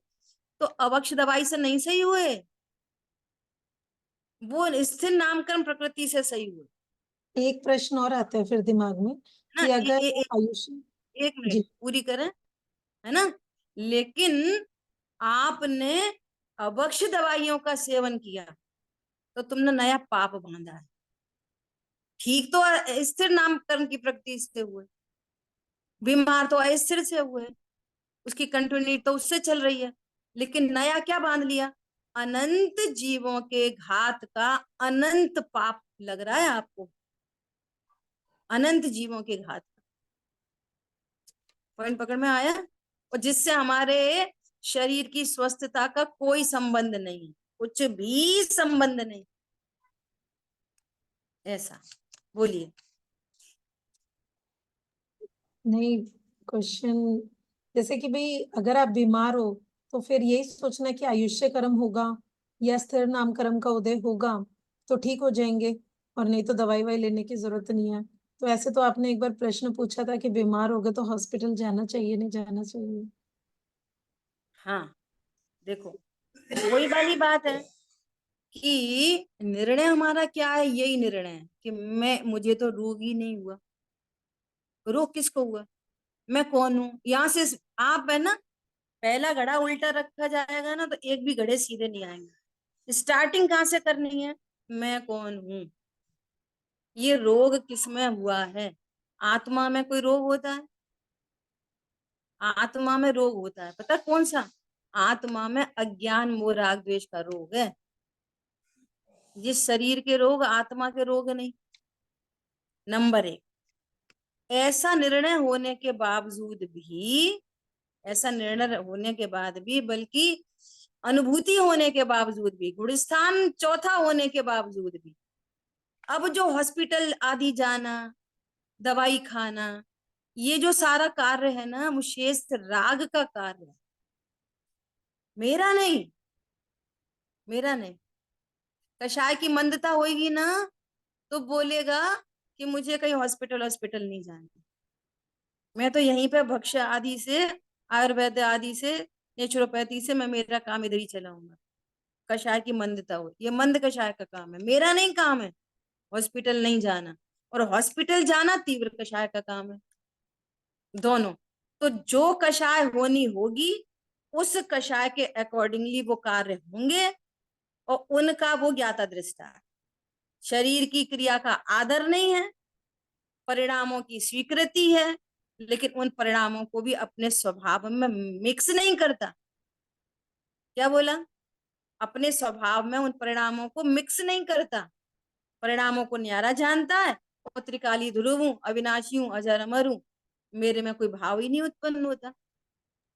तो अभक्ष्य दवाई से नहीं सही हुए, वो स्थिर नामकरण प्रकृति से सही हुए। एक प्रश्न और आता है फिर दिमाग में ना कि अगर आयुष्य। एक मिनट जी। पूरी करें, है ना? लेकिन आपने अभक्ष्य दवाइयों का सेवन किया तो तुमने नया पाप बांधा है। ठीक तो स्थिर नामकरण की प्रकृति से हुए, बीमार तो अस्थिर से हुए, उसकी कंटिन्यूटी तो उससे चल रही है, लेकिन नया क्या बांध लिया? अनंत जीवों के घात का अनंत पाप लग रहा है आपको, अनंत जीवों के घात का। पॉइंट पकड़ में आया? और जिससे हमारे शरीर की स्वस्थता का कोई संबंध नहीं, कुछ भी संबंध नहीं। ऐसा बोलिए। नहीं, क्वेश्चन जैसे कि भाई अगर आप बीमार हो तो फिर यही सोचना कि आयुष्य कर्म होगा या स्थिर नाम कर्म का उदय होगा तो ठीक हो जाएंगे, और नहीं तो दवाई वाई लेने की जरूरत नहीं है। तो ऐसे तो आपने एक बार प्रश्न पूछा था कि बीमार हो गए तो हॉस्पिटल जाना चाहिए नहीं जाना चाहिए। हाँ देखो, वही वाली बात है कि निर्णय हमारा क्या है? यही निर्णय है कि मुझे तो रोग ही नहीं हुआ। रोग किसको हुआ? मैं कौन हूं? यहाँ से आप है ना, पहला घड़ा उल्टा रखा जाएगा ना तो एक भी घड़े सीधे नहीं आएंगे। स्टार्टिंग कहाँ से करनी है? मैं कौन हूं? ये रोग किसमें हुआ है? आत्मा में कोई रोग होता है? आत्मा में रोग होता है, पता कौन सा? आत्मा में अज्ञान मोह राग द्वेष का रोग है। ये शरीर के रोग, आत्मा के रोग नहीं। नंबर 1, ऐसा निर्णय होने के बावजूद भी, ऐसा निर्णय होने के बाद भी, बल्कि अनुभूति होने के बावजूद भी, गुणस्थान चौथा होने के बावजूद भी, अब जो हॉस्पिटल आदि जाना, दवाई खाना, ये जो सारा कार्य है ना, वो शेष राग का कार्य है, मेरा नहीं, मेरा नहीं। कषाय की मंदता होगी ना तो बोलेगा कि मुझे कहीं हॉस्पिटल हॉस्पिटल नहीं जाना, मैं तो यहीं पे भक्ष्य आदि से, आयुर्वेद आदि से, नेचुरोपैथी से मैं मेरा काम इधर ही चलाऊंगा। कषाय की मंदता हो, ये मंद कषाय का काम है, मेरा नहीं काम है हॉस्पिटल नहीं जाना। और हॉस्पिटल जाना तीव्र कषाय का काम है, दोनों। तो जो कषाय होनी होगी उस कषाय के अकॉर्डिंगली वो कार्य होंगे, और उनका वो ज्ञाता दृष्टा है। शरीर की क्रिया का आदर नहीं है, परिणामों की स्वीकृति है, लेकिन उन परिणामों को भी अपने स्वभाव में मिक्स नहीं करता। क्या बोला? अपने स्वभाव में उन परिणामों को मिक्स नहीं करता, परिणामों को न्यारा जानता है। और त्रिकाली ध्रुव हूं, अविनाशी हूं, अजर अमर हूं, मेरे में कोई भाव ही नहीं उत्पन्न होता।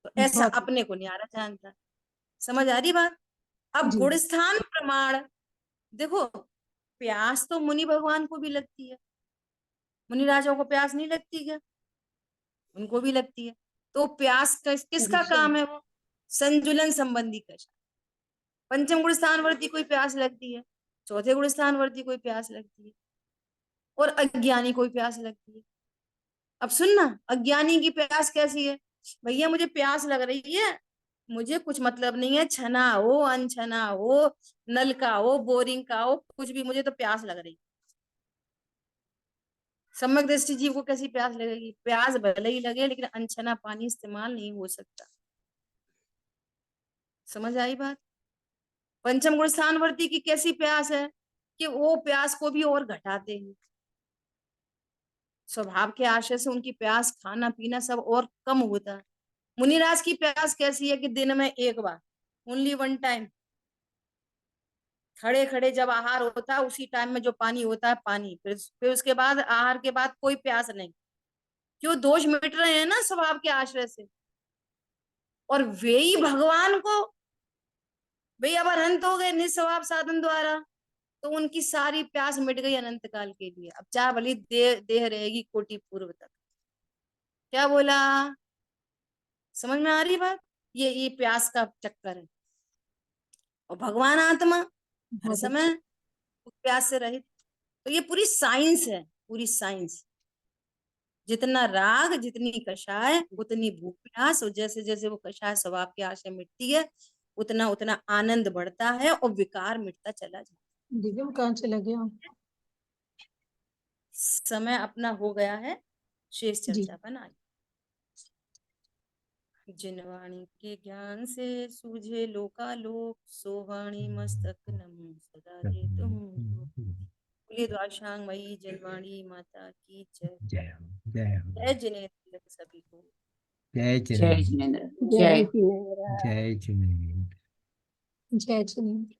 तो ऐसा बहुत अपने को न्यारा जानता है। समझ आ रही बात? अब जी। गुणस्थान प्रमाण देखो, प्यास तो मुनि भगवान को भी लगती है, मुनि राजाओं को प्यास नहीं लगती क्या? उनको भी लगती है। तो प्यास किसका अवश्य। काम है? वो संजुलन संबंधी कषाय। पंचम गुण स्थानवर्ती कोई प्यास लगती है, चौथे गुण स्थानवर्ती कोई प्यास लगती है, और अज्ञानी कोई प्यास लगती है। अब सुनना, अज्ञानी की प्यास कैसी है? भैया मुझे प्यास लग रही है, मुझे कुछ मतलब नहीं है, छना हो अनछना हो, नल का हो बोरिंग का हो, कुछ भी, मुझे तो प्यास लग रही। सम्यक दृष्टि जीव को कैसी प्यास लगेगी? प्यास भले ही लगे लेकिन अनछना पानी इस्तेमाल नहीं हो सकता। समझ आई बात? पंचम गुण स्थानवर्ती की कैसी प्यास है कि वो प्यास को भी और घटाते हैं, स्वभाव के आशय से उनकी प्यास, खाना पीना सब और कम होता है। मुनिराज की प्यास कैसी है कि दिन में एक बार, ओनली वन टाइम, खड़े खड़े जब आहार होता है उसी टाइम में जो पानी होता है पानी, फिर उसके बाद आहार के बाद कोई प्यास नहीं। क्यों? दोष मिट रहे हैं ना स्वभाव के आश्रय से। और वे ही भगवान को, वे अब अनंत हो गए निस्वभाव साधन द्वारा, तो उनकी सारी प्यास मिट गई अनंत काल के लिए। अब चाहे भली देह रहेगी कोटि पूर्व तक। क्या बोला? समझ में आ रही बात? ये प्यास का चक्कर है। और भगवान आत्मा हर बहुत समय प्यास से रहित। तो ये पूरी साइंस है, पूरी साइंस। जितना राग, जितनी कषाय, उतनी भूख प्यास, और जैसे जैसे वो कषाय स्वभाव के आशय मिटती है, उतना उतना आनंद बढ़ता है और विकार मिटता चला जाता है। दिव्यम कहाँ चला गया? समय अपना हो गया है, शेष जी। चर्चा बना। जिन वाणी के ज्ञान से सूझे लोकालोक, सो वाणी मस्तक नम सदा जे तुम। बोलिए द्वारशांग मई जनवाणी माता की जय। जय हो, जय हो। जय जिनेन्द्र सभी को। जय जय चिरंजीव, जिनेन्द्र, जय जय। जिनेन्द्र। जय चिरंजीव। जय जिनेन्द्र।